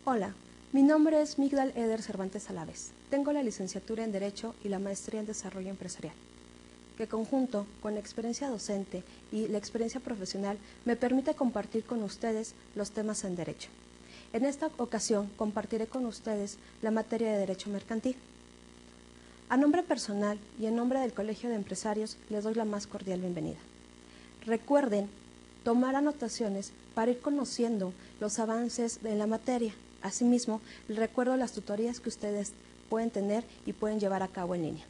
Hola, mi nombre es Migdal Eder Cervantes Alaves. Tengo la licenciatura en Derecho y la maestría en Desarrollo Empresarial, que conjunto con la experiencia docente y la experiencia profesional me permite compartir con ustedes los temas en Derecho. En esta ocasión compartiré con ustedes la materia de Derecho Mercantil. A nombre personal y en nombre del Colegio de Empresarios les doy la más cordial bienvenida. Recuerden tomar anotaciones para ir conociendo los avances de la materia. Asimismo, les recuerdo las tutorías que ustedes pueden tener y pueden llevar a cabo en línea.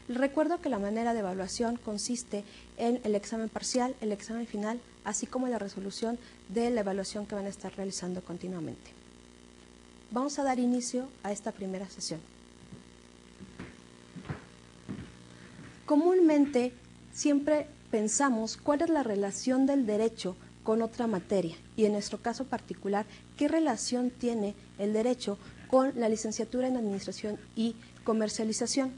Les recuerdo que la manera de evaluación consiste en el examen parcial, el examen final, así como la resolución de la evaluación que van a estar realizando continuamente. Vamos a dar inicio a esta primera sesión. Comúnmente, siempre pensamos cuál es la relación del derecho con otra materia y en nuestro caso particular, qué relación tiene el derecho con la licenciatura en Administración y Comercialización.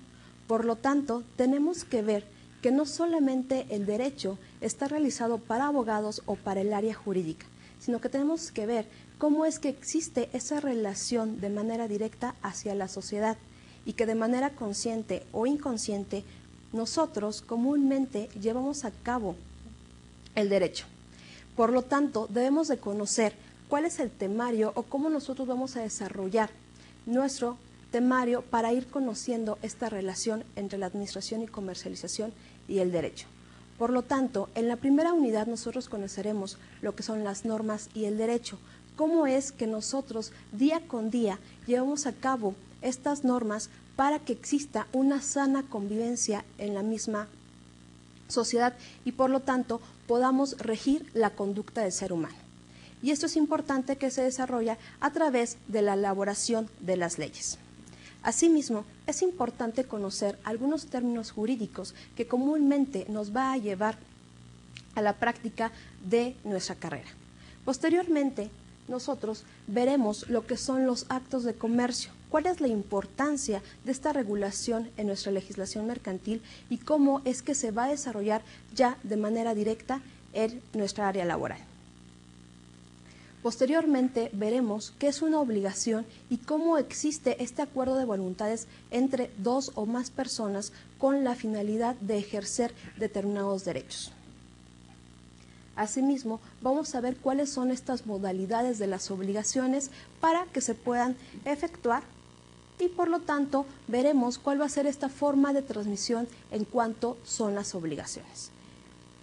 Por lo tanto, tenemos que ver que no solamente el derecho está realizado para abogados o para el área jurídica, sino que tenemos que ver cómo es que existe esa relación de manera directa hacia la sociedad y que de manera consciente o inconsciente nosotros comúnmente llevamos a cabo el derecho. Por lo tanto, debemos de conocer cuál es el temario o cómo nosotros vamos a desarrollar nuestro temario para ir conociendo esta relación entre la administración y comercialización y el derecho. Por lo tanto, en la primera unidad nosotros conoceremos lo que son las normas y el derecho, cómo es que nosotros día con día llevamos a cabo estas normas para que exista una sana convivencia en la misma sociedad y por lo tanto podamos regir la conducta del ser humano. Y esto es importante que se desarrolla a través de la elaboración de las leyes. Asimismo, es importante conocer algunos términos jurídicos que comúnmente nos va a llevar a la práctica de nuestra carrera. Posteriormente, nosotros veremos lo que son los actos de comercio, cuál es la importancia de esta regulación en nuestra legislación mercantil y cómo es que se va a desarrollar ya de manera directa en nuestra área laboral. Posteriormente veremos qué es una obligación y cómo existe este acuerdo de voluntades entre dos o más personas con la finalidad de ejercer determinados derechos. Asimismo, vamos a ver cuáles son estas modalidades de las obligaciones para que se puedan efectuar y por lo tanto veremos cuál va a ser esta forma de transmisión en cuanto son las obligaciones.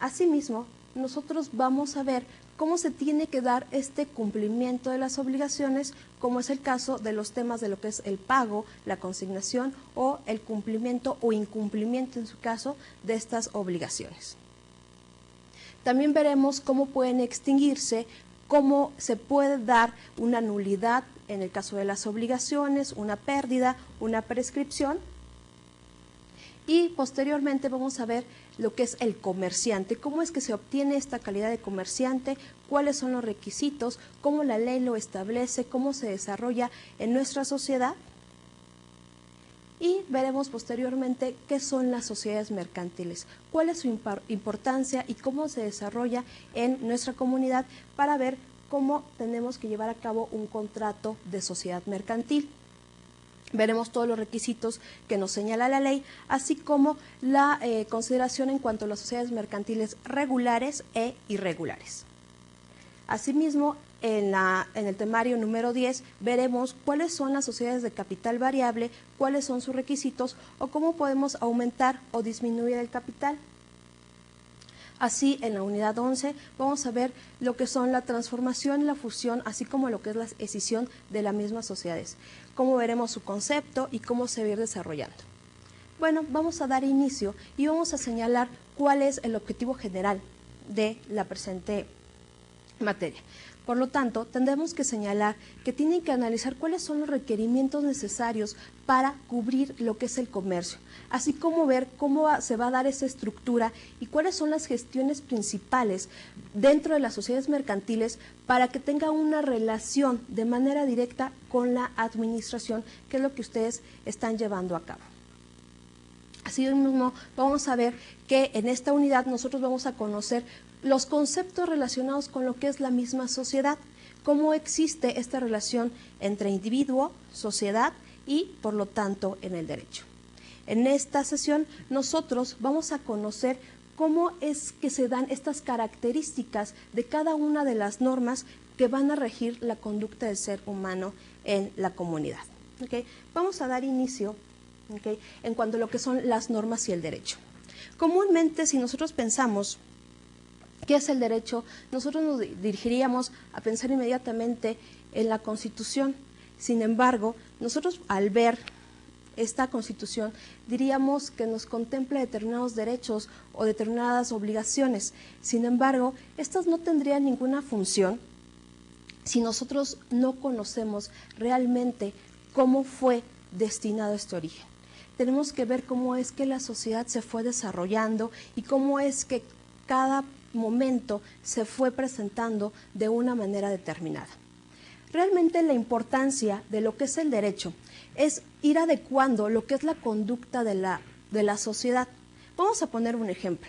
Asimismo, nosotros vamos a ver cómo se tiene que dar este cumplimiento de las obligaciones, como es el caso de los temas de lo que es el pago, la consignación o el cumplimiento o incumplimiento en su caso de estas obligaciones. También veremos cómo pueden extinguirse, cómo se puede dar una nulidad en el caso de las obligaciones, una pérdida, una prescripción. Y posteriormente vamos a ver lo que es el comerciante, cómo es que se obtiene esta calidad de comerciante, cuáles son los requisitos, cómo la ley lo establece, cómo se desarrolla en nuestra sociedad. Y veremos posteriormente qué son las sociedades mercantiles, cuál es su importancia y cómo se desarrolla en nuestra comunidad para ver cómo tenemos que llevar a cabo un contrato de sociedad mercantil. Veremos todos los requisitos que nos señala la ley, así como la consideración en cuanto a las sociedades mercantiles regulares e irregulares. Asimismo, en el temario número 10 veremos cuáles son las sociedades de capital variable, cuáles son sus requisitos o cómo podemos aumentar o disminuir el capital. Así, en la unidad 11 vamos a ver lo que son la transformación y la fusión, así como lo que es la escisión de las mismas sociedades, cómo veremos su concepto y cómo se va a ir desarrollando. Bueno, vamos a dar inicio y vamos a señalar cuál es el objetivo general de la presente materia. Por lo tanto, tendremos que señalar que tienen que analizar cuáles son los requerimientos necesarios para cubrir lo que es el comercio, así como ver cómo se va a dar esa estructura y cuáles son las gestiones principales dentro de las sociedades mercantiles para que tenga una relación de manera directa con la administración, que es lo que ustedes están llevando a cabo. Asimismo, vamos a ver que en esta unidad nosotros vamos a conocer los conceptos relacionados con lo que es la misma sociedad, cómo existe esta relación entre individuo, sociedad y, por lo tanto, en el derecho. En esta sesión nosotros vamos a conocer cómo es que se dan estas características de cada una de las normas que van a regir la conducta del ser humano en la comunidad. ¿Okay? Vamos a dar inicio, ¿okay?, en cuanto a lo que son las normas y el derecho. Comúnmente, si nosotros pensamos ¿qué es el derecho?, nosotros nos dirigiríamos a pensar inmediatamente en la Constitución. Sin embargo, nosotros al ver esta Constitución diríamos que nos contempla determinados derechos o determinadas obligaciones. Sin embargo, estas no tendrían ninguna función si nosotros no conocemos realmente cómo fue destinado este origen. Tenemos que ver cómo es que la sociedad se fue desarrollando y cómo es que cada momento se fue presentando de una manera determinada. Realmente la importancia de lo que es el derecho es ir adecuando lo que es la conducta de la sociedad. Vamos a poner un ejemplo.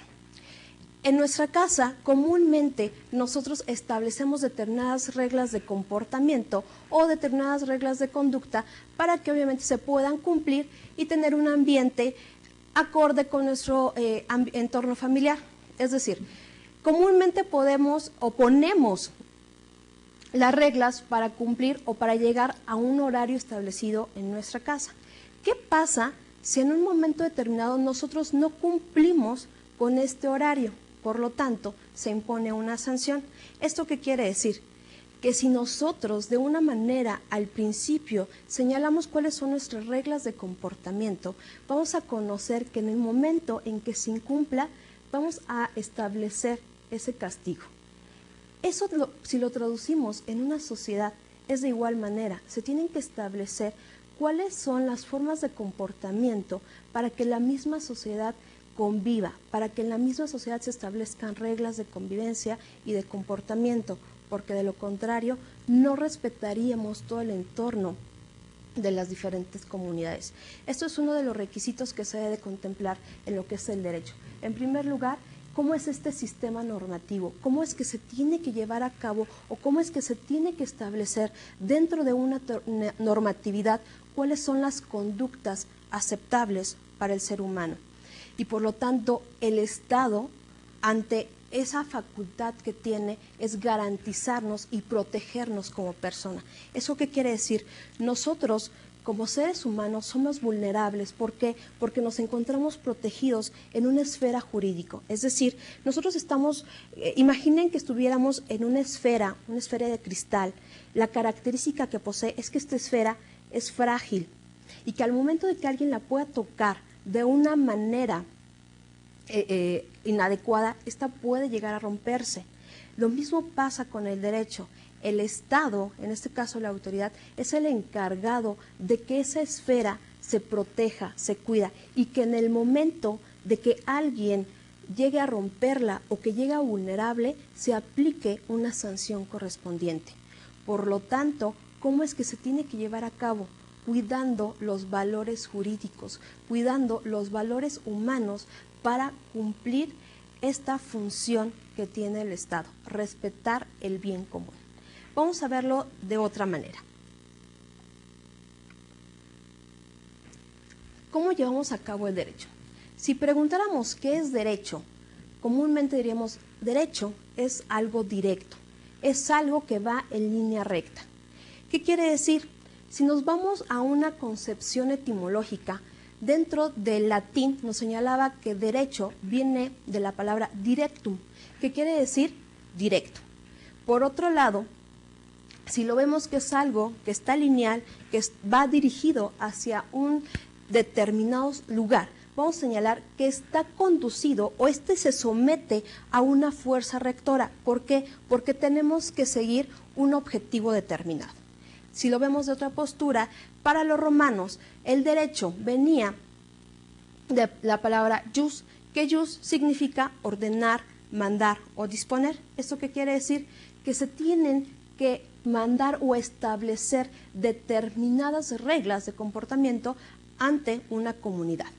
En nuestra casa, comúnmente nosotros establecemos determinadas reglas de comportamiento o determinadas reglas de conducta para que obviamente se puedan cumplir y tener un ambiente acorde con nuestro entorno familiar. Es decir, comúnmente podemos o ponemos las reglas para cumplir o para llegar a un horario establecido en nuestra casa. ¿Qué pasa si en un momento determinado nosotros no cumplimos con este horario? Por lo tanto, se impone una sanción. ¿Esto qué quiere decir? Que si nosotros de una manera al principio señalamos cuáles son nuestras reglas de comportamiento, vamos a conocer que en el momento en que se incumpla, vamos a establecer ese castigo. Eso, si lo traducimos en una sociedad, es de igual manera. Se tienen que establecer cuáles son las formas de comportamiento para que la misma sociedad conviva, para que en la misma sociedad se establezcan reglas de convivencia y de comportamiento, porque de lo contrario no respetaríamos todo el entorno de las diferentes comunidades. Esto es uno de los requisitos que se debe contemplar en lo que es el derecho. En primer lugar, ¿cómo es este sistema normativo? ¿Cómo es que se tiene que llevar a cabo o cómo es que se tiene que establecer dentro de una normatividad cuáles son las conductas aceptables para el ser humano? Y por lo tanto, el Estado, ante esa facultad que tiene, es garantizarnos y protegernos como persona. ¿Eso qué quiere decir? Nosotros, como seres humanos, somos vulnerables. ¿Por qué? Porque nos encontramos protegidos en una esfera jurídica. Es decir, nosotros estamos, imaginen que estuviéramos en una esfera de cristal. La característica que posee es que esta esfera es frágil y que al momento de que alguien la pueda tocar de una manera inadecuada, esta puede llegar a romperse. Lo mismo pasa con el derecho. El Estado, en este caso la autoridad, es el encargado de que esa esfera se proteja, se cuida y que en el momento de que alguien llegue a romperla o que llegue a vulnerable, se aplique una sanción correspondiente. Por lo tanto, ¿cómo es que se tiene que llevar a cabo? Cuidando los valores jurídicos, cuidando los valores humanos para cumplir esta función que tiene el Estado, respetar el bien común. Vamos a verlo de otra manera. ¿Cómo llevamos a cabo el derecho? Si preguntáramos qué es derecho, comúnmente diríamos, derecho es algo directo, es algo que va en línea recta. ¿Qué quiere decir? Si nos vamos a una concepción etimológica, dentro del latín nos señalaba que derecho viene de la palabra directum, que quiere decir directo. Por otro lado, si lo vemos que es algo que está lineal, que va dirigido hacia un determinado lugar, vamos a señalar que está conducido o se somete a una fuerza rectora. ¿Por qué? Porque tenemos que seguir un objetivo determinado. Si lo vemos de otra postura, para los romanos el derecho venía de la palabra jus, que jus significa ordenar, mandar o disponer. ¿Esto qué quiere decir? Que se tienen que mandar o establecer determinadas reglas de comportamiento ante una comunidad.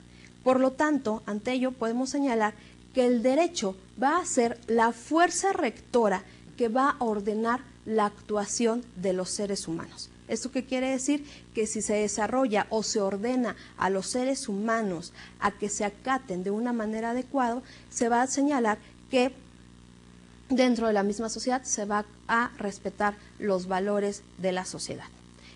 Por lo tanto, ante ello podemos señalar que el derecho va a ser la fuerza rectora que va a ordenar la actuación de los seres humanos. ¿Esto qué quiere decir? Que si se desarrolla o se ordena a los seres humanos a que se acaten de una manera adecuada, se va a señalar que dentro de la misma sociedad se va a respetar los valores de la sociedad.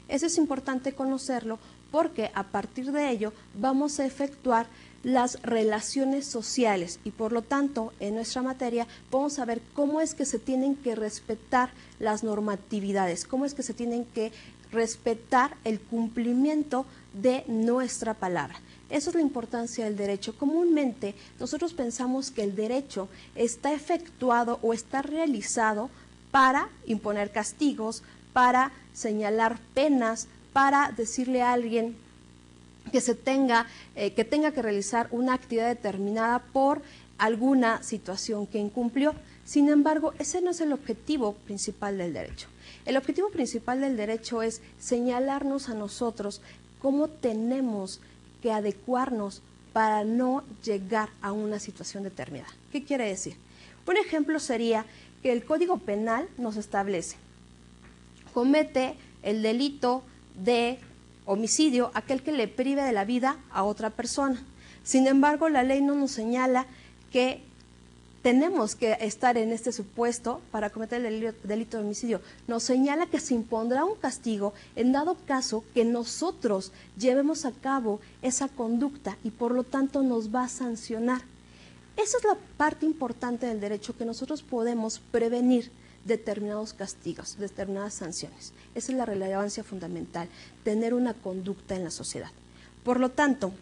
Eso es importante conocerlo porque a partir de ello vamos a efectuar las relaciones sociales y por lo tanto en nuestra materia vamos a ver cómo es que se tienen que respetar las normatividades, cómo es que se tienen que respetar el cumplimiento de nuestra palabra. Esa es la importancia del derecho. Comúnmente nosotros pensamos que el derecho está efectuado o está realizado para imponer castigos, para señalar penas, para decirle a alguien que tenga que realizar una actividad determinada por alguna situación que incumplió. Sin embargo, ese no es el objetivo principal del derecho. El objetivo principal del derecho es señalarnos a nosotros cómo tenemos que adecuarnos para no llegar a una situación determinada. ¿Qué quiere decir? Un ejemplo sería que el Código Penal nos establece: comete el delito de homicidio aquel que le prive de la vida a otra persona. Sin embargo, la ley no nos señala que tenemos que estar en este supuesto para cometer el delito de homicidio. Nos señala que se impondrá un castigo en dado caso que nosotros llevemos a cabo esa conducta y por lo tanto nos va a sancionar. Esa es la parte importante del derecho, que nosotros podemos prevenir determinados castigos, determinadas sanciones. Esa es la relevancia fundamental, tener una conducta en la sociedad. Por lo tanto,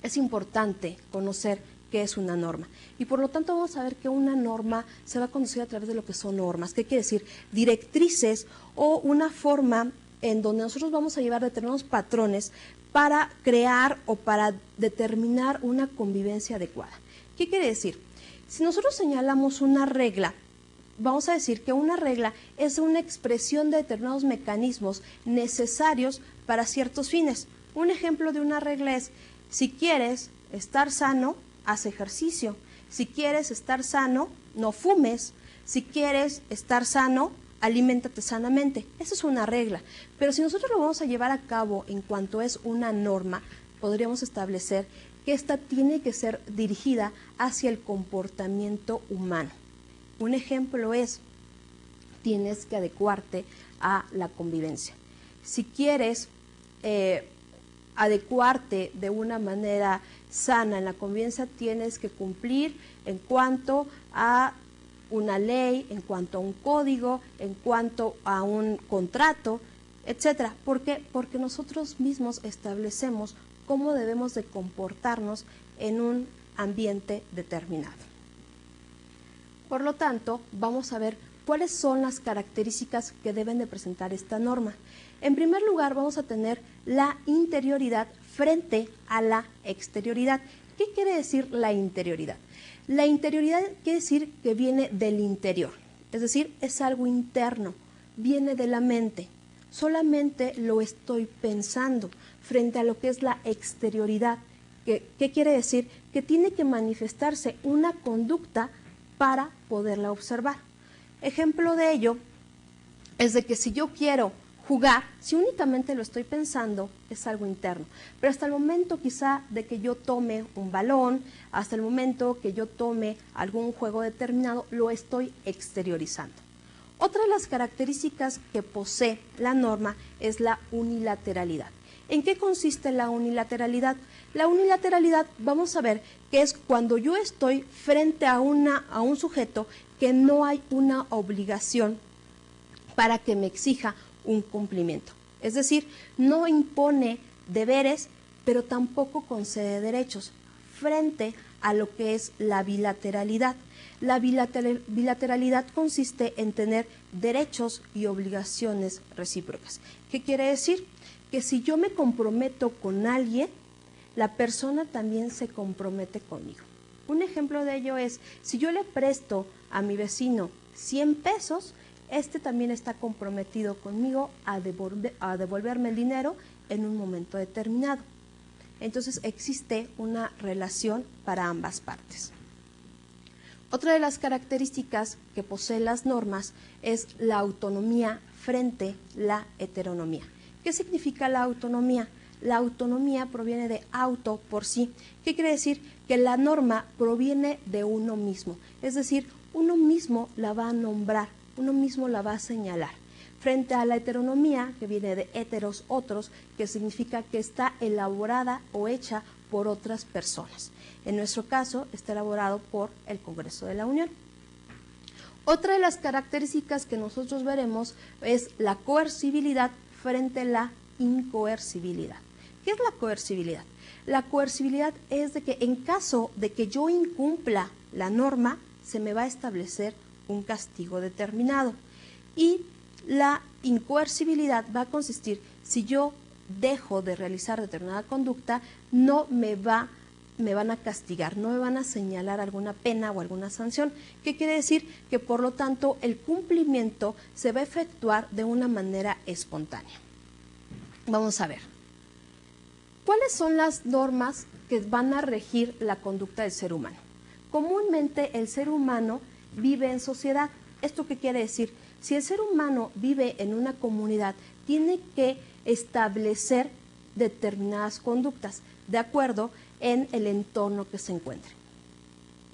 es importante conocer qué es una norma. Y por lo tanto vamos a ver que una norma se va a conducir a través de lo que son normas. ¿Qué quiere decir? Directrices o una forma en donde nosotros vamos a llevar determinados patrones para crear o para determinar una convivencia adecuada. ¿Qué quiere decir? Si nosotros señalamos una regla, vamos a decir que una regla es una expresión de determinados mecanismos necesarios para ciertos fines. Un ejemplo de una regla es: si quieres estar sano, haz ejercicio. Si quieres estar sano, no fumes. Si quieres estar sano, aliméntate sanamente. Esa es una regla. Pero si nosotros lo vamos a llevar a cabo en cuanto es una norma, podríamos establecer que esta tiene que ser dirigida hacia el comportamiento humano. Un ejemplo es: tienes que adecuarte a la convivencia. Si quieres adecuarte de una manera sana en la convivencia, tienes que cumplir en cuanto a una ley, en cuanto a un código, en cuanto a un contrato, etcétera. ¿Por qué? Porque nosotros mismos establecemos cómo debemos de comportarnos en un ambiente determinado. Por lo tanto, vamos a ver cuáles son las características que deben de presentar esta norma. En primer lugar, vamos a tener la interioridad frente a la exterioridad. ¿Qué quiere decir la interioridad? La interioridad quiere decir que viene del interior, es decir, es algo interno, viene de la mente. Solamente lo estoy pensando frente a lo que es la exterioridad. ¿Qué quiere decir? Que tiene que manifestarse una conducta para poderla observar. Ejemplo de ello es de que si yo quiero jugar, si únicamente lo estoy pensando, es algo interno. Pero hasta el momento quizá de que yo tome un balón, hasta el momento que yo tome algún juego determinado, lo estoy exteriorizando. Otra de las características que posee la norma es la unilateralidad. ¿En qué consiste la unilateralidad? La unilateralidad, vamos a ver, que es cuando yo estoy frente a un sujeto que no hay una obligación para que me exija un cumplimiento. Es decir, no impone deberes, pero tampoco concede derechos, frente a lo que es la bilateralidad. La bilateralidad consiste en tener derechos y obligaciones recíprocas. ¿Qué quiere decir? Que si yo me comprometo con alguien, la persona también se compromete conmigo. Un ejemplo de ello es: si yo le presto a mi vecino 100 pesos, este también está comprometido conmigo a devolverme el dinero en un momento determinado. Entonces existe una relación para ambas partes. Otra de las características que poseen las normas es la autonomía frente a la heteronomía. ¿Qué significa la autonomía? La autonomía proviene de auto, por sí. ¿Qué quiere decir? Que la norma proviene de uno mismo. Es decir, uno mismo la va a nombrar, uno mismo la va a señalar. Frente a la heteronomía, que viene de heteros, otros, que significa que está elaborada o hecha por otras personas. En nuestro caso, está elaborado por el Congreso de la Unión. Otra de las características que nosotros veremos es la coercibilidad frente a la incoercibilidad. ¿Qué es la coercibilidad? La coercibilidad es de que en caso de que yo incumpla la norma, se me va a establecer un castigo determinado. Y la incoercibilidad va a consistir, si yo dejo de realizar determinada conducta, no me van a castigar, no me van a señalar alguna pena o alguna sanción. ¿Qué quiere decir? Que por lo tanto el cumplimiento se va a efectuar de una manera espontánea. Vamos a ver. ¿Cuáles son las normas que van a regir la conducta del ser humano? Comúnmente el ser humano vive en sociedad. ¿Esto qué quiere decir? Si el ser humano vive en una comunidad, tiene que establecer determinadas conductas de acuerdo en el entorno que se encuentre.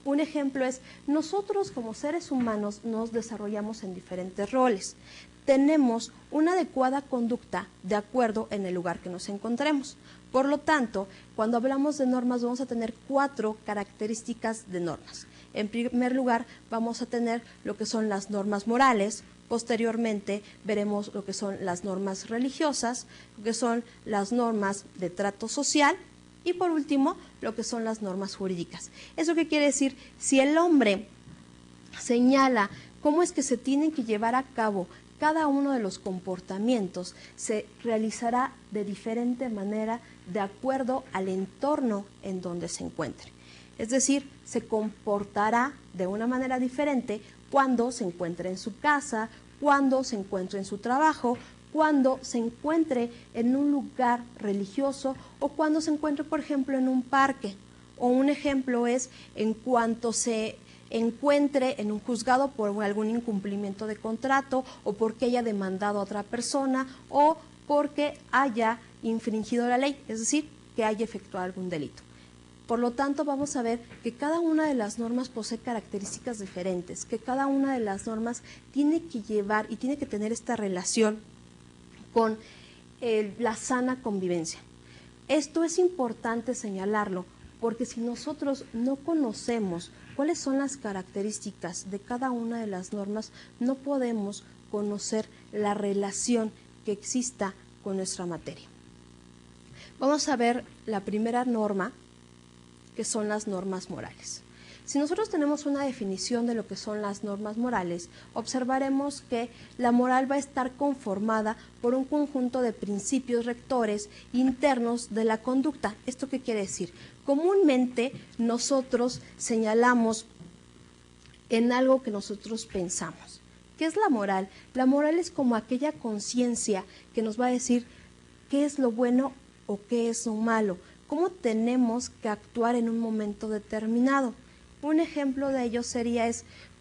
Un ejemplo es, nosotros como seres humanos nos desarrollamos en diferentes roles. Tenemos una adecuada conducta de acuerdo en el lugar que nos encontremos. Por lo tanto, cuando hablamos de normas vamos a tener 4 características de normas. En primer lugar, vamos a tener lo que son las normas morales. Posteriormente veremos lo que son las normas religiosas, lo que son las normas de trato social y por último lo que son las normas jurídicas. ¿Eso qué quiere decir? Si el hombre señala cómo es que se tienen que llevar a cabo cada uno de los comportamientos, se realizará de diferente manera de acuerdo al entorno en donde se encuentre. Es decir, se comportará de una manera diferente cuando se encuentre en su casa, cuando se encuentre en su trabajo, cuando se encuentre en un lugar religioso o cuando se encuentre, por ejemplo, en un parque. O un ejemplo es en cuanto se encuentre en un juzgado por algún incumplimiento de contrato o porque haya demandado a otra persona o porque haya infringido la ley, es decir, que haya efectuado algún delito. Por lo tanto, vamos a ver que cada una de las normas posee características diferentes, que cada una de las normas tiene que llevar y tiene que tener esta relación con la sana convivencia. Esto es importante señalarlo, porque si nosotros no conocemos cuáles son las características de cada una de las normas, no podemos conocer la relación que exista con nuestra materia. Vamos a ver la primera norma, que son las normas morales. Si nosotros tenemos una definición de lo que son las normas morales, observaremos que la moral va a estar conformada por un conjunto de principios rectores internos de la conducta. ¿Esto qué quiere decir? Comúnmente nosotros señalamos en algo que nosotros pensamos. ¿Qué es la moral? La moral es como aquella conciencia que nos va a decir qué es lo bueno o qué es lo malo, cómo tenemos que actuar en un momento determinado. Un ejemplo de ello sería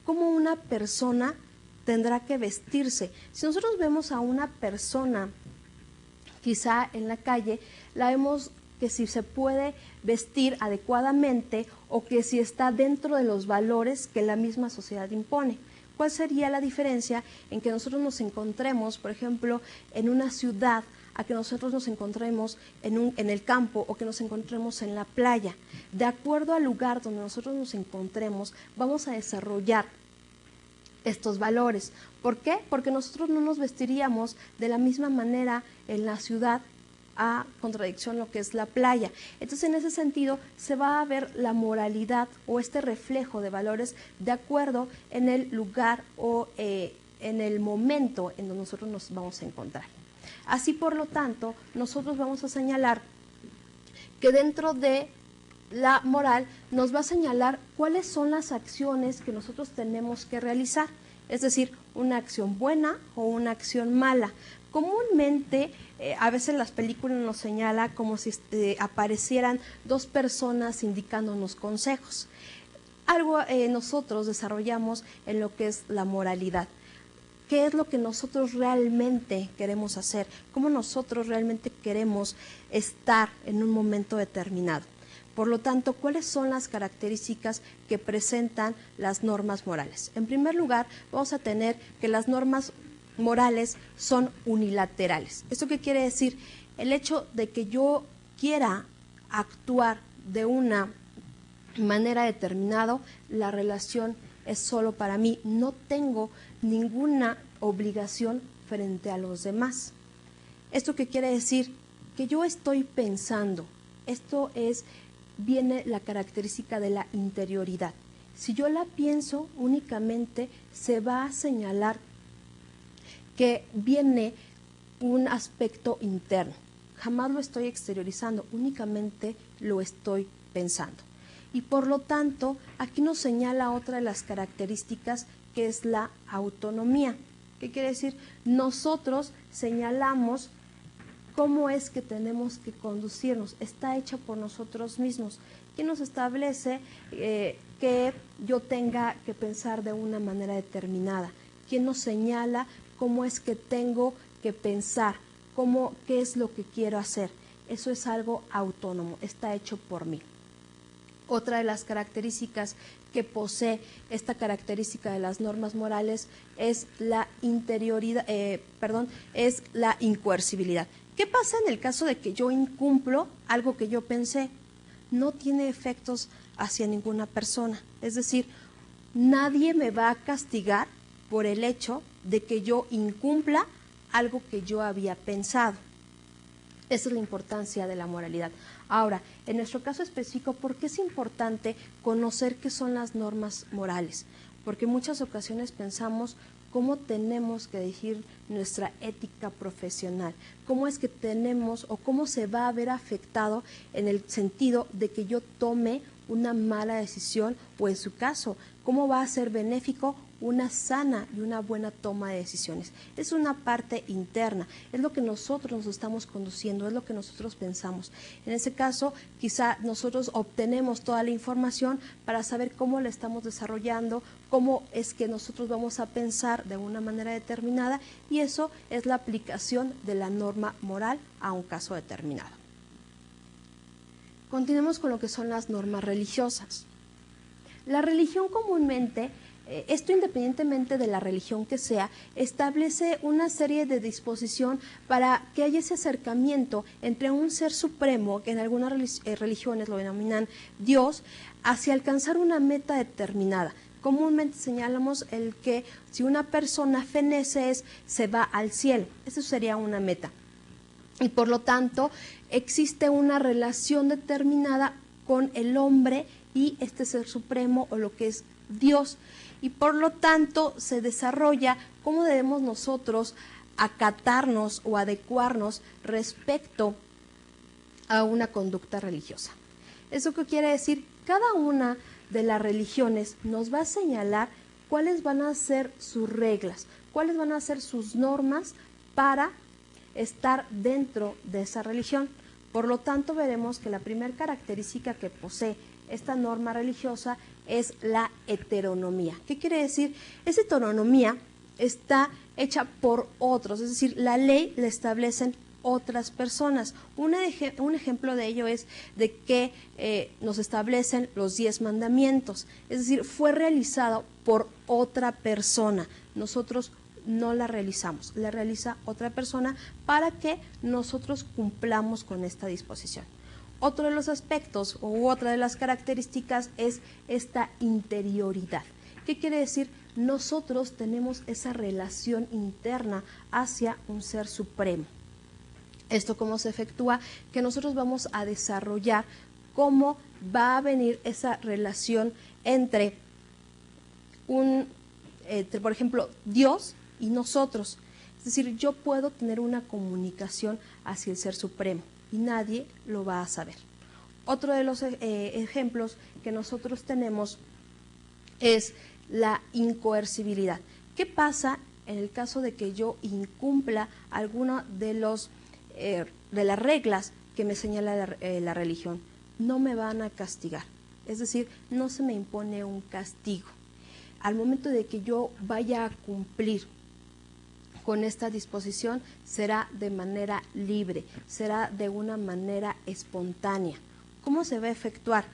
cómo una persona tendrá que vestirse. Si nosotros vemos a una persona quizá en la calle, la vemos que si se puede vestir adecuadamente o que si está dentro de los valores que la misma sociedad impone. ¿Cuál sería la diferencia en que nosotros nos encontremos, por ejemplo, en una ciudad, a que nosotros nos encontremos en el campo o que nos encontremos en la playa? De acuerdo al lugar donde nosotros nos encontremos, vamos a desarrollar estos valores. ¿Por qué? Porque nosotros no nos vestiríamos de la misma manera en la ciudad a contradicción lo que es la playa. Entonces, en ese sentido, se va a ver la moralidad o este reflejo de valores de acuerdo en el lugar o en el momento en donde nosotros nos vamos a encontrar. Así, por lo tanto, nosotros vamos a señalar que dentro de la moral nos va a señalar cuáles son las acciones que nosotros tenemos que realizar, es decir, una acción buena o una acción mala. Comúnmente, a veces las películas nos señala como si aparecieran 2 personas indicándonos consejos. algo nosotros desarrollamos en lo que es la moralidad. ¿Qué es lo que nosotros realmente queremos hacer? ¿Cómo nosotros realmente queremos estar en un momento determinado? Por lo tanto, ¿cuáles son las características que presentan las normas morales? En primer lugar, vamos a tener que las normas morales son unilaterales. ¿Esto qué quiere decir? El hecho de que yo quiera actuar de una manera determinada, la relación es solo para mí. No tengo ninguna obligación frente a los demás. ¿Esto qué quiere decir? Que yo estoy pensando. Viene la característica de la interioridad. Si yo la pienso, únicamente se va a señalar que viene un aspecto interno. Jamás lo estoy exteriorizando, únicamente lo estoy pensando. Y por lo tanto, aquí nos señala otra de las características, que es la autonomía. ¿Qué quiere decir? Nosotros señalamos cómo es que tenemos que conducirnos. Está hecha por nosotros mismos. ¿Quién nos establece que yo tenga que pensar de una manera determinada? ¿Quién nos señala cómo es que tengo que pensar? ¿Qué es lo que quiero hacer? Eso es algo autónomo, está hecho por mí. Otra de las características que posee esta característica de las normas morales es la es la incoercibilidad. ¿Qué pasa en el caso de que yo incumplo algo que yo pensé? No tiene efectos hacia ninguna persona. Es decir, nadie me va a castigar por el hecho de que yo incumpla algo que yo había pensado. Esa es la importancia de la moralidad. Ahora, en nuestro caso específico, ¿por qué es importante conocer qué son las normas morales? Porque en muchas ocasiones pensamos cómo tenemos que dirigir nuestra ética profesional, cómo es que tenemos o cómo se va a ver afectado en el sentido de que yo tome una mala decisión o en su caso, cómo va a ser benéfico una sana y una buena toma de decisiones. Es una parte interna, es lo que nosotros nos estamos conduciendo, es lo que nosotros pensamos. En ese caso, quizá nosotros obtenemos toda la información para saber cómo la estamos desarrollando, cómo es que nosotros vamos a pensar de una manera determinada, y eso es la aplicación de la norma moral a un caso determinado. Continuemos con lo que son las normas religiosas. La religión comúnmente, esto independientemente de la religión que sea, establece una serie de disposición para que haya ese acercamiento entre un ser supremo, que en algunas religiones lo denominan Dios, hacia alcanzar una meta determinada. Comúnmente señalamos el que si una persona fenece se va al cielo. Eso sería una meta. Y por lo tanto existe una relación determinada con el hombre y este ser supremo o lo que es Dios. Y por lo tanto se desarrolla cómo debemos nosotros acatarnos o adecuarnos respecto a una conducta religiosa. ¿Eso qué quiere decir? Cada una de las religiones nos va a señalar cuáles van a ser sus reglas, cuáles van a ser sus normas para estar dentro de esa religión. Por lo tanto, veremos que la primera característica que posee esta norma religiosa es la heteronomía. ¿Qué quiere decir? Esa heteronomía está hecha por otros, es decir, la ley la establecen otras personas. Un ejemplo de ello es de que nos establecen los 10 mandamientos, es decir, fue realizado por otra persona. Nosotros no la realizamos, la realiza otra persona para que nosotros cumplamos con esta disposición. Otro de los aspectos u otra de las características es esta interioridad. ¿Qué quiere decir? Nosotros tenemos esa relación interna hacia un ser supremo. ¿Esto cómo se efectúa? Que nosotros vamos a desarrollar cómo va a venir esa relación entre por ejemplo, Dios y nosotros. Es decir, yo puedo tener una comunicación hacia el ser supremo y nadie lo va a saber. Otro de los ejemplos que nosotros tenemos es la incoercibilidad. ¿Qué pasa en el caso de que yo incumpla alguna de las reglas que me señala la religión? No me van a castigar. es decir, no se me impone un castigo. Al momento de que yo vaya a cumplir con esta disposición, será de manera libre, será de una manera espontánea. ¿Cómo se va a efectuar?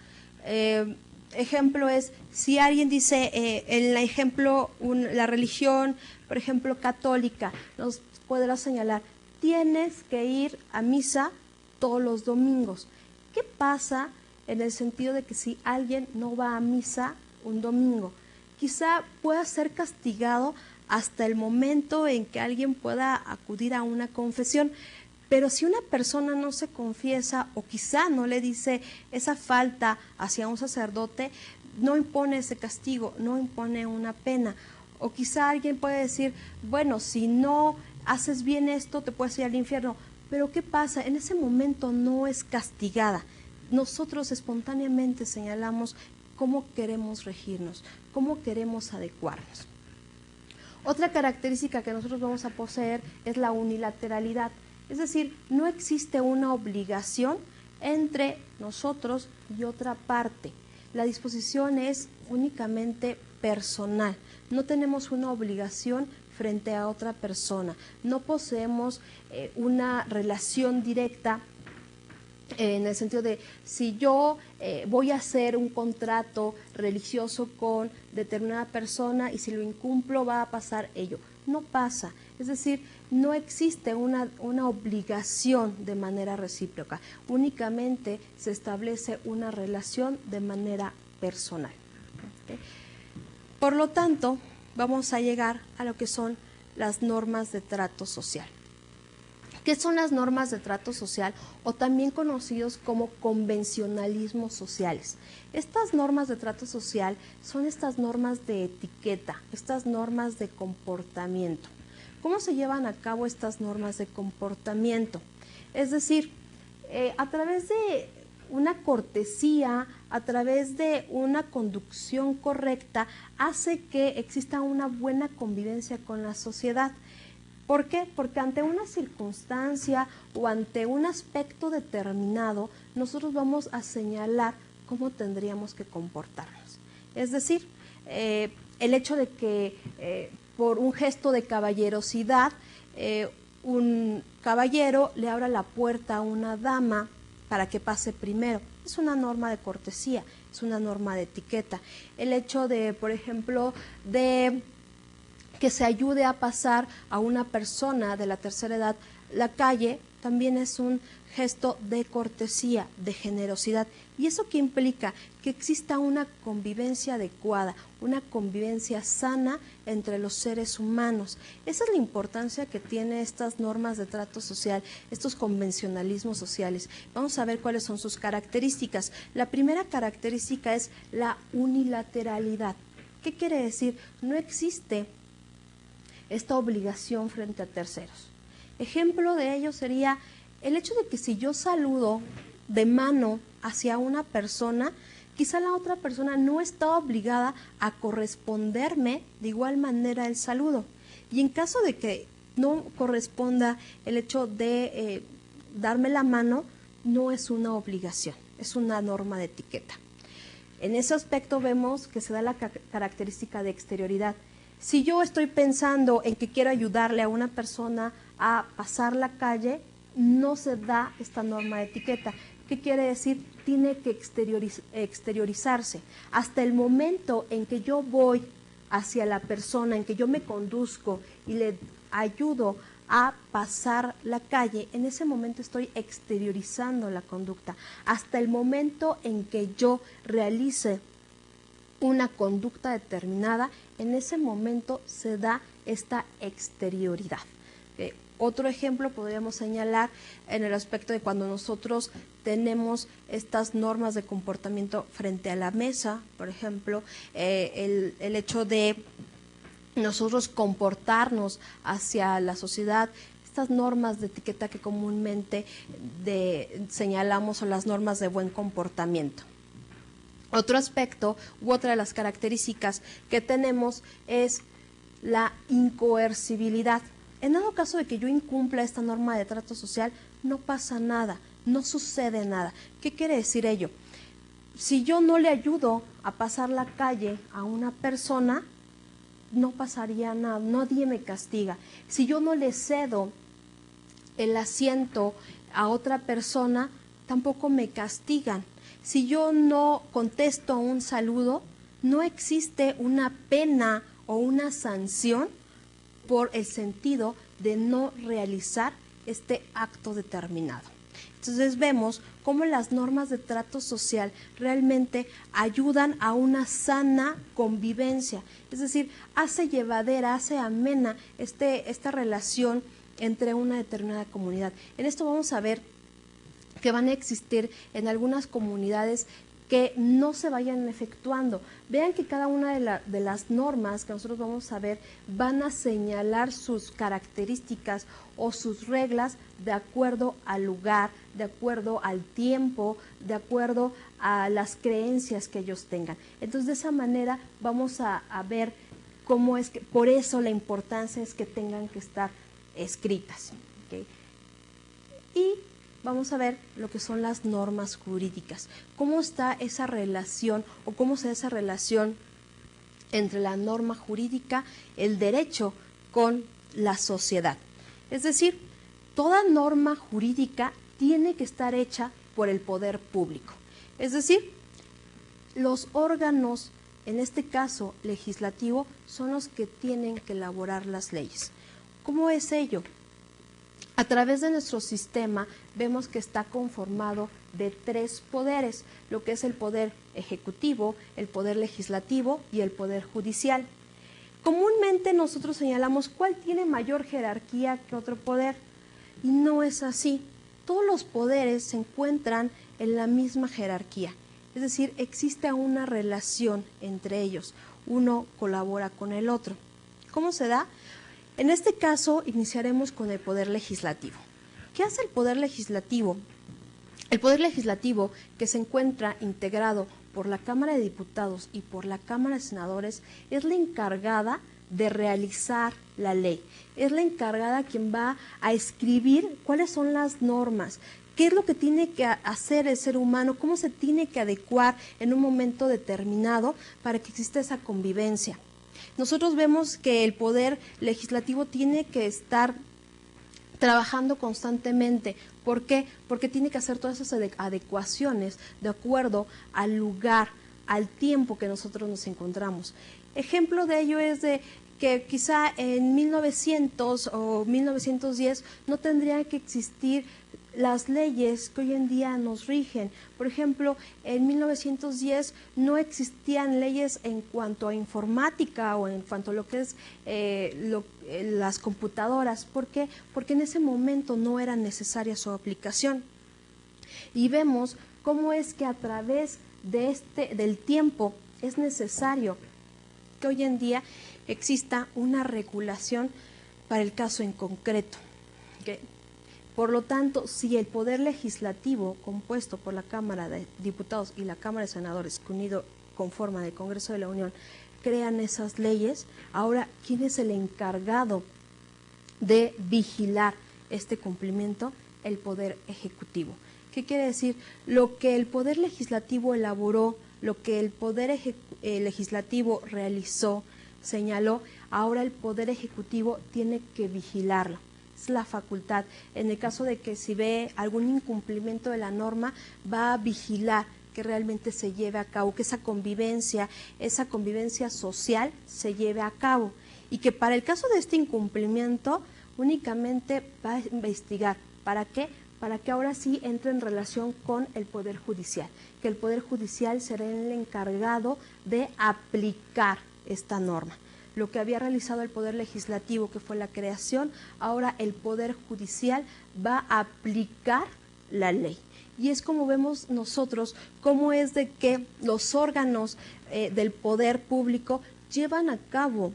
Ejemplo es, si alguien dice, en el ejemplo, la religión, por ejemplo, católica, nos podrá señalar, tienes que ir a misa todos los domingos. ¿Qué pasa en el sentido de que si alguien no va a misa un domingo? Quizá pueda ser castigado hasta el momento en que alguien pueda acudir a una confesión. Pero si una persona no se confiesa o quizá no le dice esa falta hacia un sacerdote, no impone ese castigo, no impone una pena. O quizá alguien puede decir, bueno, si no haces bien esto, te puedes ir al infierno. Pero ¿qué pasa? En ese momento no es castigada. Nosotros espontáneamente señalamos cómo queremos regirnos, cómo queremos adecuarnos. Otra característica que nosotros vamos a poseer es la unilateralidad. Es decir, no existe una obligación entre nosotros y otra parte. La disposición es únicamente personal. No tenemos una obligación frente a otra persona. No poseemos una relación directa en el sentido de si yo voy a hacer un contrato religioso con determinada persona y si lo incumplo va a pasar ello. No pasa. Es decir, no existe una obligación de manera recíproca, únicamente se establece una relación de manera personal. ¿Okay? Por lo tanto, vamos a llegar a lo que son las normas de trato social. ¿Qué son las normas de trato social o también conocidos como convencionalismos sociales? Estas normas de trato social son estas normas de etiqueta, estas normas de comportamiento. ¿Cómo se llevan a cabo estas normas de comportamiento? Es decir, a través de una cortesía, a través de una conducción correcta, hace que exista una buena convivencia con la sociedad. ¿Por qué? Porque ante una circunstancia o ante un aspecto determinado, nosotros vamos a señalar cómo tendríamos que comportarnos. Es decir, el hecho de que por un gesto de caballerosidad, un caballero le abra la puerta a una dama para que pase primero. Es una norma de cortesía, es una norma de etiqueta. El hecho de, por ejemplo, de que se ayude a pasar a una persona de la tercera edad la calle, también es un gesto de cortesía, de generosidad. ¿Y eso qué implica? Que exista una convivencia adecuada, una convivencia sana entre los seres humanos. Esa es la importancia que tiene estas normas de trato social, estos convencionalismos sociales. Vamos a ver cuáles son sus características. La primera característica es la unilateralidad. ¿Qué quiere decir? No existe esta obligación frente a terceros. Ejemplo de ello sería el hecho de que si yo saludo de mano hacia una persona, quizá la otra persona no está obligada a corresponderme de igual manera el saludo. Y en caso de que no corresponda el hecho de darme la mano, no es una obligación, es una norma de etiqueta. En ese aspecto vemos que se da la característica de exterioridad. Si yo estoy pensando en que quiero ayudarle a una persona a pasar la calle, no se da esta norma de etiqueta. ¿Qué quiere decir? Tiene que exteriorizarse. Hasta el momento en que yo voy hacia la persona, en que yo me conduzco y le ayudo a pasar la calle, en ese momento estoy exteriorizando la conducta. Hasta el momento en que yo realice una conducta determinada, en ese momento se da esta exterioridad. Otro ejemplo podríamos señalar en el aspecto de cuando nosotros tenemos estas normas de comportamiento frente a la mesa, por ejemplo, el hecho de nosotros comportarnos hacia la sociedad, estas normas de etiqueta que comúnmente señalamos son las normas de buen comportamiento. Otro aspecto u otra de las características que tenemos es la incoercibilidad. En dado caso de que yo incumpla esta norma de trato social, no pasa nada, no sucede nada. ¿Qué quiere decir ello? si yo no le ayudo a pasar la calle a una persona, no pasaría nada, nadie me castiga. Si yo no le cedo el asiento a otra persona, tampoco me castigan. Si yo no contesto un saludo, no existe una pena o una sanción por el sentido de no realizar este acto determinado. Entonces vemos cómo las normas de trato social realmente ayudan a una sana convivencia, es decir, hace llevadera, hace amena esta relación entre una determinada comunidad. En esto vamos a ver que van a existir en algunas comunidades que no se vayan efectuando. Vean que cada una de las normas que nosotros vamos a ver van a señalar sus características o sus reglas de acuerdo al lugar, de acuerdo al tiempo, de acuerdo a las creencias que ellos tengan. Entonces, de esa manera vamos a ver cómo es que, por eso la importancia es que tengan que estar escritas, ¿okay? Y vamos a ver lo que son las normas jurídicas. ¿Cómo está esa relación o cómo se da esa relación entre la norma jurídica, el derecho con la sociedad? Es decir, toda norma jurídica tiene que estar hecha por el poder público. Es decir, los órganos, en este caso legislativo, son los que tienen que elaborar las leyes. ¿Cómo es ello? A través de nuestro sistema vemos que está conformado de 3 poderes, lo que es el poder ejecutivo, el poder legislativo y el poder judicial. Comúnmente nosotros señalamos cuál tiene mayor jerarquía que otro poder, y no es así. Todos los poderes se encuentran en la misma jerarquía, es decir, existe una relación entre ellos, uno colabora con el otro. ¿Cómo se da? En este caso, iniciaremos con el Poder Legislativo. ¿Qué hace el Poder Legislativo? El Poder Legislativo, que se encuentra integrado por la Cámara de Diputados y por la Cámara de Senadores, es la encargada de realizar la ley. Es la encargada quien va a escribir cuáles son las normas, qué es lo que tiene que hacer el ser humano, cómo se tiene que adecuar en un momento determinado para que exista esa convivencia. Nosotros vemos que el Poder Legislativo tiene que estar trabajando constantemente. ¿Por qué? Porque tiene que hacer todas esas adecuaciones de acuerdo al lugar, al tiempo que nosotros nos encontramos. Ejemplo de ello es de que quizá en 1900 o 1910 no tendrían que existir las leyes que hoy en día nos rigen. Por ejemplo, en 1910 no existían leyes en cuanto a informática o en cuanto a lo que es las computadoras. ¿Por qué? Porque en ese momento no era necesaria su aplicación. Y vemos cómo es que a través del tiempo es necesario que hoy en día exista una regulación para el caso en concreto, ¿okay? Por lo tanto, si el Poder Legislativo, compuesto por la Cámara de Diputados y la Cámara de Senadores, que unido conforman el Congreso de la Unión, crean esas leyes, ahora, ¿quién es el encargado de vigilar este cumplimiento? El Poder Ejecutivo. ¿Qué quiere decir? Lo que el Poder Legislativo elaboró, lo que el Poder Legislativo realizó, señaló, ahora el Poder Ejecutivo tiene que vigilarlo. Es la facultad. En el caso de que si ve algún incumplimiento de la norma, va a vigilar que realmente se lleve a cabo, que esa convivencia social se lleve a cabo. Y que para el caso de este incumplimiento, únicamente va a investigar. ¿Para qué? Para que ahora sí entre en relación con el Poder Judicial, que el Poder Judicial será el encargado de aplicar esta norma. Lo que había realizado el Poder Legislativo, que fue la creación, ahora el Poder Judicial va a aplicar la ley. Y es como vemos nosotros, cómo es de que los órganos del poder público llevan a cabo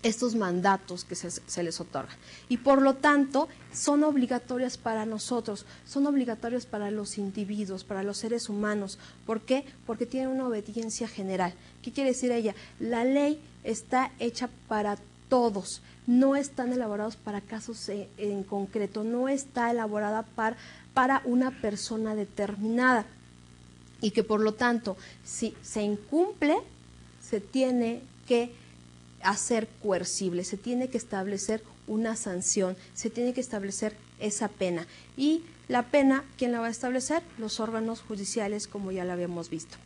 estos mandatos que se les otorgan. Y por lo tanto, son obligatorias para nosotros, son obligatorias para los individuos, para los seres humanos. ¿Por qué? Porque tienen una obediencia general. ¿Qué quiere decir ella? La ley está hecha para todos, no están elaborados para casos en concreto, no está elaborada para una persona determinada. y que por lo tanto, si se incumple, se tiene que hacer coercible, se tiene que establecer una sanción, se tiene que establecer esa pena. Y la pena, ¿quién la va a establecer? Los órganos judiciales, como ya lo habíamos visto.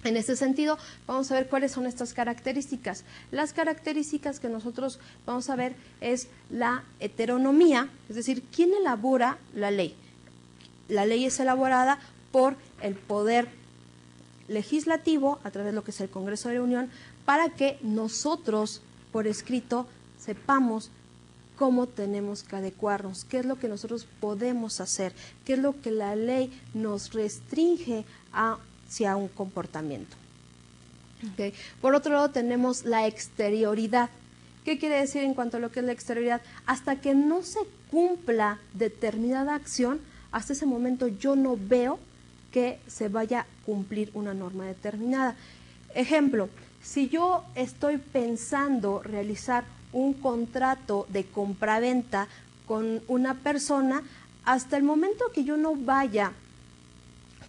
En este sentido, vamos a ver cuáles son estas características. Las características que nosotros vamos a ver es la heteronomía, es decir, ¿quién elabora la ley? La ley es elaborada por el Poder Legislativo, a través de lo que es el Congreso de la Unión, para que nosotros, por escrito, sepamos cómo tenemos que adecuarnos, qué es lo que nosotros podemos hacer, qué es lo que la ley nos restringe hacia un comportamiento. ¿Okay? Por otro lado, tenemos la exterioridad. ¿Qué quiere decir en cuanto a lo que es la exterioridad? Hasta que no se cumpla determinada acción, hasta ese momento yo no veo que se vaya a cumplir una norma determinada. Ejemplo, si yo estoy pensando realizar un contrato de compraventa con una persona, hasta el momento que yo no vaya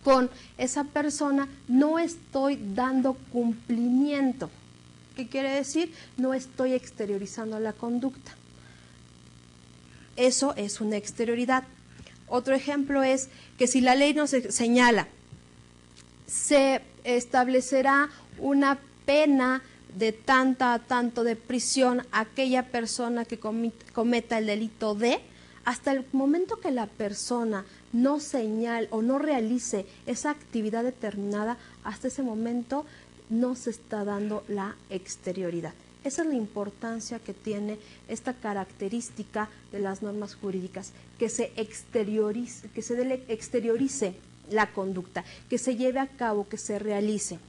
con esa persona, no estoy dando cumplimiento. ¿Qué quiere decir? No estoy exteriorizando la conducta. Eso es una exterioridad. Otro ejemplo es que si la ley nos señala, se establecerá una pena de tanta a tanto de prisión a aquella persona que cometa el delito de, hasta el momento que la persona no señale o no realice esa actividad determinada, hasta ese momento no se está dando la exterioridad. Esa es la importancia que tiene esta característica de las normas jurídicas, que se exteriorice, la conducta, que se lleve a cabo, que se realice.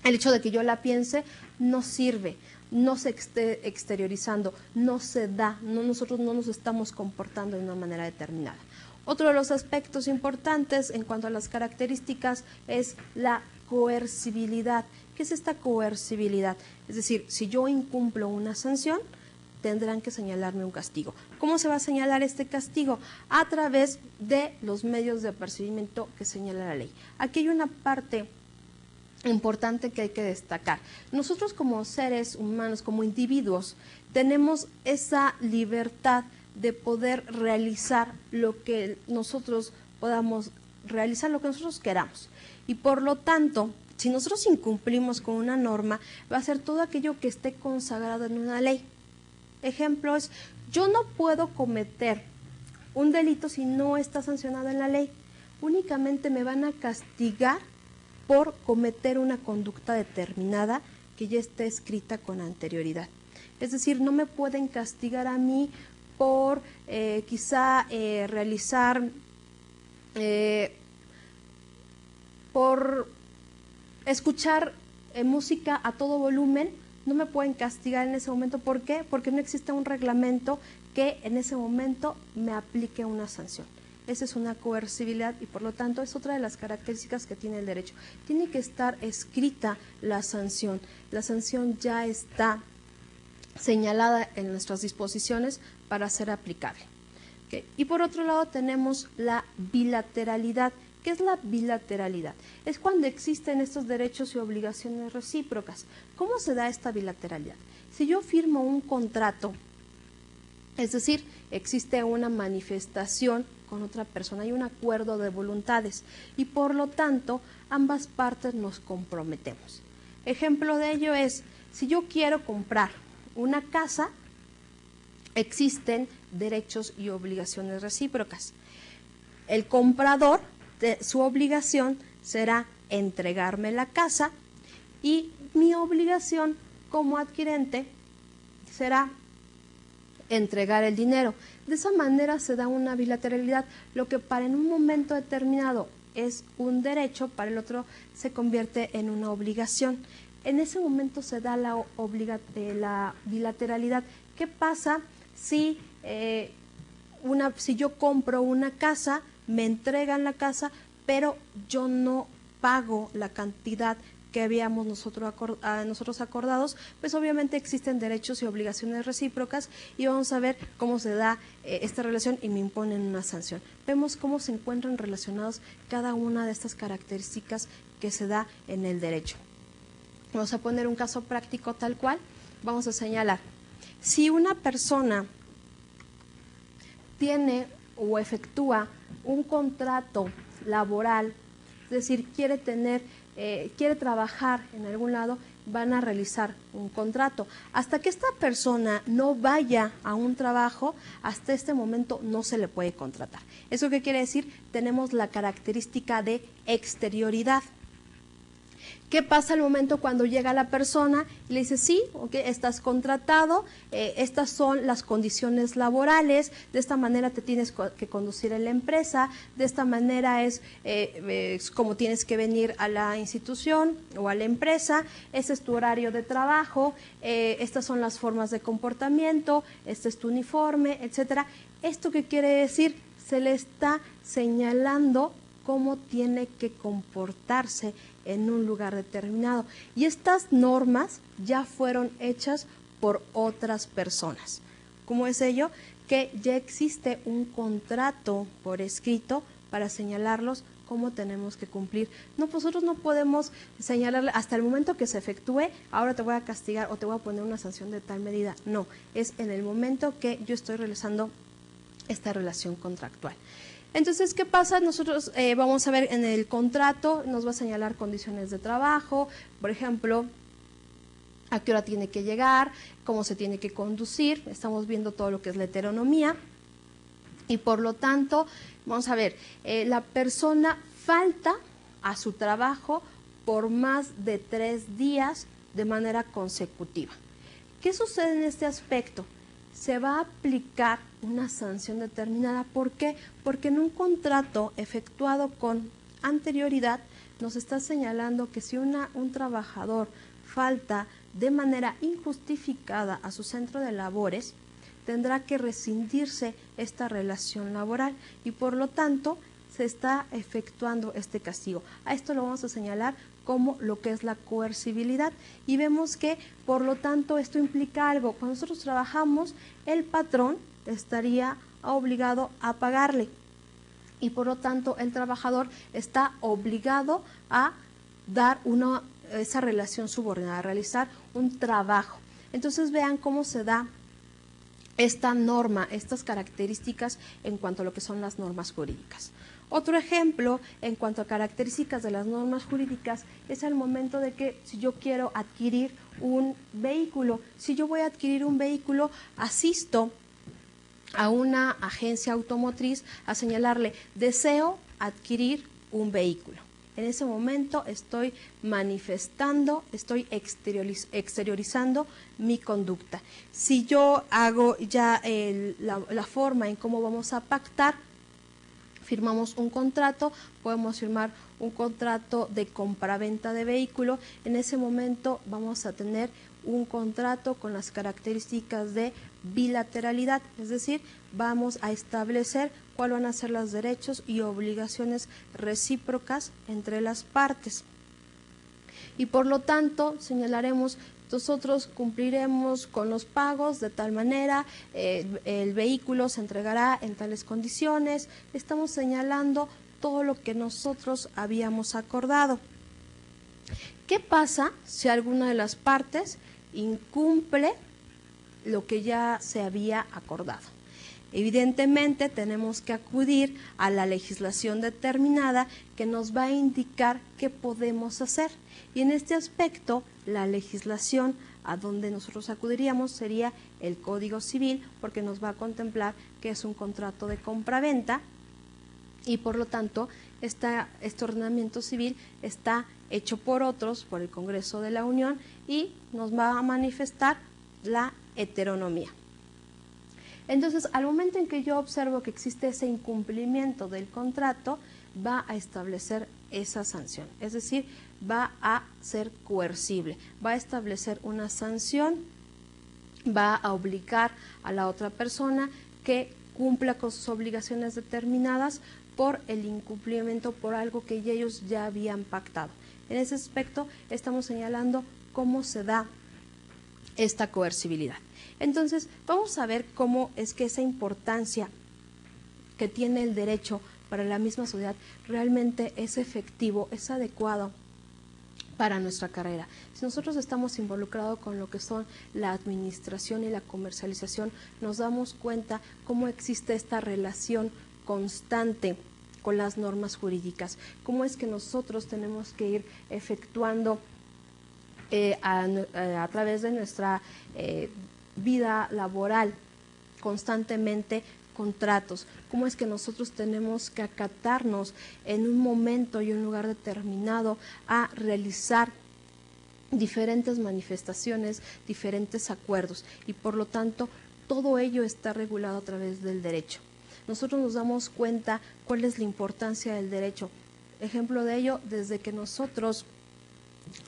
El hecho de que yo la piense no sirve, no se esté exteriorizando, no se da, nosotros no nos estamos comportando de una manera determinada. Otro de los aspectos importantes en cuanto a las características es la coercibilidad. ¿Qué es esta coercibilidad? Es decir, si yo incumplo una sanción, tendrán que señalarme un castigo. ¿Cómo se va a señalar este castigo? A través de los medios de apercibimiento que señala la ley. Aquí hay una parte importante que hay que destacar. Nosotros como seres humanos, como individuos, tenemos esa libertad de poder realizar lo que nosotros podamos realizar, lo que nosotros queramos. Y por lo tanto, si nosotros incumplimos con una norma, va a ser todo aquello que esté consagrado en una ley. Ejemplo es, yo no puedo cometer un delito si no está sancionado en la ley. Únicamente me van a castigar por cometer una conducta determinada que ya esté escrita con anterioridad. Es decir, no me pueden castigar a mí por quizá realizar, por escuchar música a todo volumen, no me pueden castigar en ese momento. ¿Por qué? Porque no existe un reglamento que en ese momento me aplique una sanción. Esa es una coercibilidad y por lo tanto es otra de las características que tiene el derecho. Tiene que estar escrita la sanción. La sanción ya está señalada en nuestras disposiciones para ser aplicable. ¿Okay? Y por otro lado tenemos la bilateralidad. ¿Qué es la bilateralidad? Es cuando existen estos derechos y obligaciones recíprocas. ¿Cómo se da esta bilateralidad? Si yo firmo un contrato, es decir, existe una manifestación con otra persona, hay un acuerdo de voluntades y por lo tanto ambas partes nos comprometemos. Ejemplo de ello es, si yo quiero comprar una casa, existen derechos y obligaciones recíprocas. El comprador, su obligación será entregarme la casa y mi obligación como adquirente será entregar el dinero. De esa manera se da una bilateralidad, lo que para en un momento determinado es un derecho, para el otro se convierte en una obligación. En ese momento se da la bilateralidad. ¿Qué pasa si yo compro una casa, me entregan la casa, pero yo no pago la cantidad que habíamos nosotros acordados, pues obviamente existen derechos y obligaciones recíprocas y vamos a ver cómo se da esta relación y me imponen una sanción. Vemos cómo se encuentran relacionados cada una de estas características que se da en el derecho. Vamos a poner un caso práctico tal cual. Vamos a señalar, si una persona tiene o efectúa un contrato laboral, es decir, quiere trabajar en algún lado, van a realizar un contrato. Hasta que esta persona no vaya a un trabajo, hasta este momento no se le puede contratar. ¿Eso qué quiere decir? Tenemos la característica de exterioridad. ¿Qué pasa al momento cuando llega la persona y le dice, sí, okay, estás contratado, estas son las condiciones laborales, de esta manera te tienes que conducir en la empresa, de esta manera es como tienes que venir a la institución o a la empresa, ese es tu horario de trabajo, estas son las formas de comportamiento, este es tu uniforme, etcétera? ¿Esto qué quiere decir? Se le está señalando cómo tiene que comportarse en un lugar determinado. Y estas normas ya fueron hechas por otras personas. ¿Cómo es ello? Que ya existe un contrato por escrito para señalarlos cómo tenemos que cumplir. No, nosotros no podemos señalarle hasta el momento que se efectúe, ahora te voy a castigar o te voy a poner una sanción de tal medida. No, es en el momento que yo estoy realizando esta relación contractual. Entonces, ¿qué pasa? Nosotros vamos a ver en el contrato, nos va a señalar condiciones de trabajo, por ejemplo, a qué hora tiene que llegar, cómo se tiene que conducir, estamos viendo todo lo que es la heteronomía y por lo tanto, vamos a ver, la persona falta a su trabajo por más de 3 días de manera consecutiva. ¿Qué sucede en este aspecto? Se va a aplicar una sanción determinada. ¿Por qué? Porque en un contrato efectuado con anterioridad nos está señalando que si un trabajador falta de manera injustificada a su centro de labores, tendrá que rescindirse esta relación laboral y por lo tanto se está efectuando este castigo. A esto lo vamos a señalar como lo que es la coercibilidad y vemos que por lo tanto esto implica algo. Cuando nosotros trabajamos, el patrón estaría obligado a pagarle y por lo tanto el trabajador está obligado a dar esa relación subordinada, a realizar un trabajo. Entonces vean cómo se da esta norma, estas características en cuanto a lo que son las normas jurídicas. Otro ejemplo en cuanto a características de las normas jurídicas es el momento de que si yo quiero adquirir un vehículo, si yo voy a adquirir un vehículo, asisto a una agencia automotriz a señalarle, deseo adquirir un vehículo. En ese momento estoy manifestando, estoy exteriorizando mi conducta. Si yo hago ya la forma en cómo vamos a pactar, firmamos un contrato, podemos firmar un contrato de compraventa de vehículo. En ese momento vamos a tener un contrato con las características de bilateralidad, es decir, vamos a establecer cuáles van a ser los derechos y obligaciones recíprocas entre las partes. Y por lo tanto, señalaremos, nosotros cumpliremos con los pagos de tal manera, el vehículo se entregará en tales condiciones, estamos señalando todo lo que nosotros habíamos acordado. ¿Qué pasa si alguna de las partes incumple lo que ya se había acordado? Evidentemente tenemos que acudir a la legislación determinada que nos va a indicar qué podemos hacer. Y en este aspecto, la legislación a donde nosotros acudiríamos sería el Código Civil, porque nos va a contemplar que es un contrato de compraventa y por lo tanto este ordenamiento civil está hecho por otros, por el Congreso de la Unión y nos va a manifestar la heteronomía. Entonces, al momento en que yo observo que existe ese incumplimiento del contrato, va a establecer esa sanción, es decir, va a ser coercible, va a establecer una sanción, va a obligar a la otra persona que cumpla con sus obligaciones determinadas por el incumplimiento, por algo que ellos ya habían pactado. En ese aspecto estamos señalando cómo se da esta coercibilidad. Entonces, vamos a ver cómo es que esa importancia que tiene el derecho para la misma sociedad realmente es efectivo, es adecuado para nuestra carrera. Si nosotros estamos involucrados con lo que son la administración y la comercialización, nos damos cuenta cómo existe esta relación constante con las normas jurídicas, cómo es que nosotros tenemos que ir efectuando a través de nuestra vida laboral constantemente contratos, cómo es que nosotros tenemos que acatarnos en un momento y un lugar determinado a realizar diferentes manifestaciones, diferentes acuerdos, y por lo tanto todo ello está regulado a través del derecho. Nosotros nos damos cuenta cuál es la importancia del derecho. Ejemplo de ello, desde que nosotros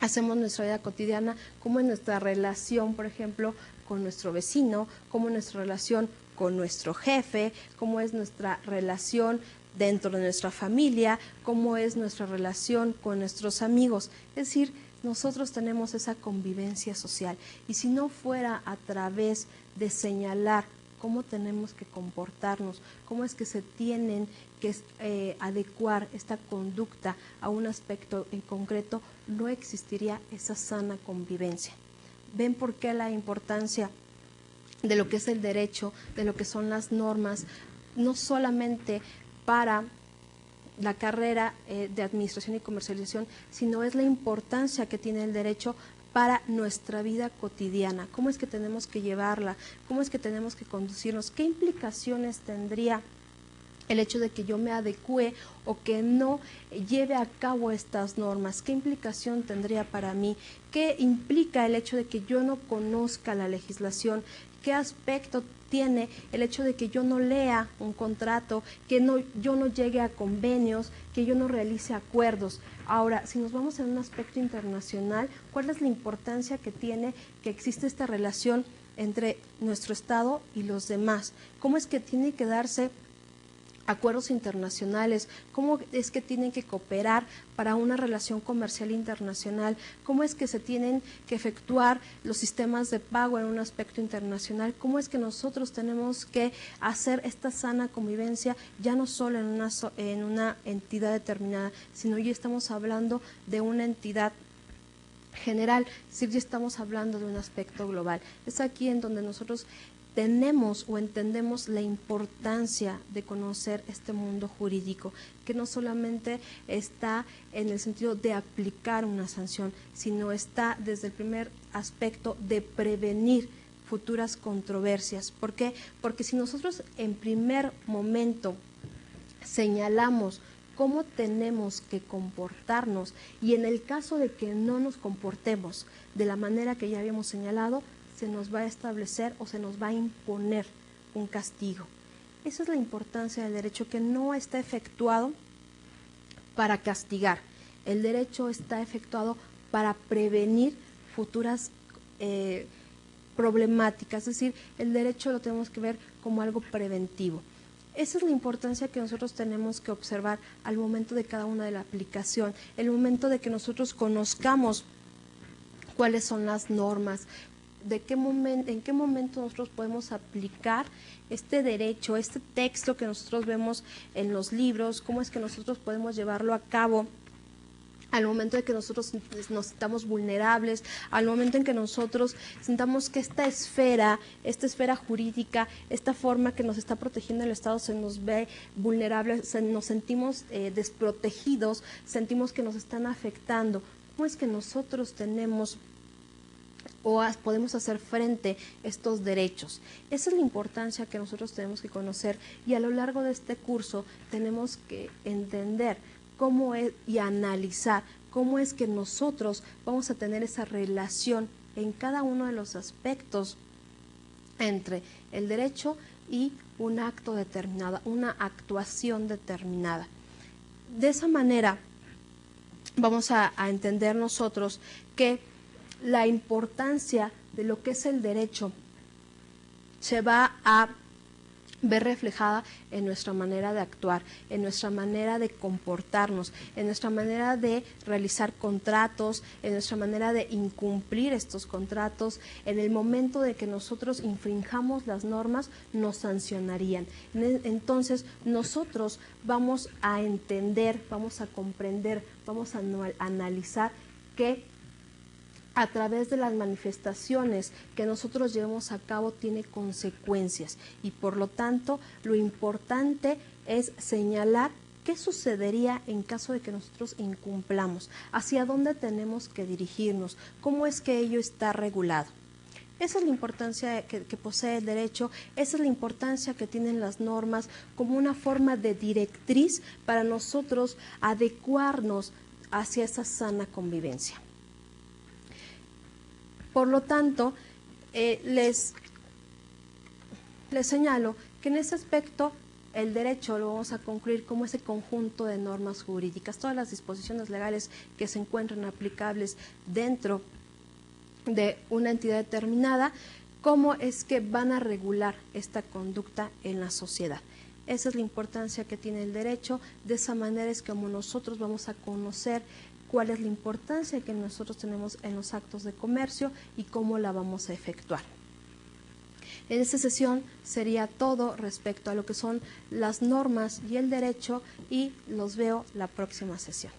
hacemos nuestra vida cotidiana, como en nuestra relación, por ejemplo, con nuestro vecino, como en nuestra relación con nuestro jefe, cómo es nuestra relación dentro de nuestra familia, cómo es nuestra relación con nuestros amigos. Es decir, nosotros tenemos esa convivencia social, y si no fuera a través de señalar cómo tenemos que comportarnos, cómo es que se tienen que adecuar esta conducta a un aspecto en concreto, no existiría esa sana convivencia. ¿Ven por qué la importancia de lo que es el derecho, de lo que son las normas, no solamente para la carrera de administración y comercialización, sino es la importancia que tiene el derecho para nuestra vida cotidiana? ¿Cómo es que tenemos que llevarla? ¿Cómo es que tenemos que conducirnos? ¿Qué implicaciones tendría el hecho de que yo me adecue o que no lleve a cabo estas normas? ¿Qué implicación tendría para mí? ¿Qué implica el hecho de que yo no conozca la legislación? ¿Qué aspecto tiene el hecho de que yo no lea un contrato, que yo no llegue a convenios, que yo no realice acuerdos? Ahora, si nos vamos en un aspecto internacional, ¿cuál es la importancia que tiene que existe esta relación entre nuestro Estado y los demás? ¿Cómo es que tiene que darse acuerdos internacionales? ¿Cómo es que tienen que cooperar para una relación comercial internacional? ¿Cómo es que se tienen que efectuar los sistemas de pago en un aspecto internacional? ¿Cómo es que nosotros tenemos que hacer esta sana convivencia ya no solo en una entidad determinada, sino ya estamos hablando de una entidad general, es decir, ya estamos hablando de un aspecto global? Es aquí en donde nosotros tenemos o entendemos la importancia de conocer este mundo jurídico, que no solamente está en el sentido de aplicar una sanción, sino está desde el primer aspecto de prevenir futuras controversias. ¿Por qué? Porque si nosotros en primer momento señalamos cómo tenemos que comportarnos, y en el caso de que no nos comportemos de la manera que ya habíamos señalado, se nos va a establecer o se nos va a imponer un castigo. Esa es la importancia del derecho, que no está efectuado para castigar. El derecho está efectuado para prevenir futuras problemáticas, es decir, el derecho lo tenemos que ver como algo preventivo. Esa es la importancia que nosotros tenemos que observar al momento de cada una de la aplicación, el momento de que nosotros conozcamos cuáles son las normas, en qué momento nosotros podemos aplicar este derecho, este texto que nosotros vemos en los libros, cómo es que nosotros podemos llevarlo a cabo al momento de que nosotros nos sintamos vulnerables, al momento en que nosotros sintamos que esta esfera jurídica, esta forma que nos está protegiendo el Estado se nos ve vulnerable, nos sentimos desprotegidos, sentimos que nos están afectando. ¿Cómo es que nosotros tenemos o podemos hacer frente a estos derechos? Esa es la importancia que nosotros tenemos que conocer, y a lo largo de este curso tenemos que entender cómo es y analizar cómo es que nosotros vamos a tener esa relación en cada uno de los aspectos entre el derecho y un acto determinado, una actuación determinada. De esa manera vamos a entender nosotros que la importancia de lo que es el derecho se va a ver reflejada en nuestra manera de actuar, en nuestra manera de comportarnos, en nuestra manera de realizar contratos, en nuestra manera de incumplir estos contratos. En el momento de que nosotros infringamos las normas, nos sancionarían. Entonces, nosotros vamos a entender, vamos a comprender, vamos a analizar que a través de las manifestaciones que nosotros llevemos a cabo tiene consecuencias y por lo tanto lo importante es señalar qué sucedería en caso de que nosotros incumplamos, hacia dónde tenemos que dirigirnos, cómo es que ello está regulado. Esa es la importancia que posee el derecho, esa es la importancia que tienen las normas como una forma de directriz para nosotros adecuarnos hacia esa sana convivencia. Por lo tanto, les señalo que en ese aspecto el derecho lo vamos a concluir como ese conjunto de normas jurídicas, todas las disposiciones legales que se encuentran aplicables dentro de una entidad determinada, cómo es que van a regular esta conducta en la sociedad. Esa es la importancia que tiene el derecho, de esa manera es como nosotros vamos a conocer cuál es la importancia que nosotros tenemos en los actos de comercio y cómo la vamos a efectuar. En esta sesión sería todo respecto a lo que son las normas y el derecho y los veo la próxima sesión.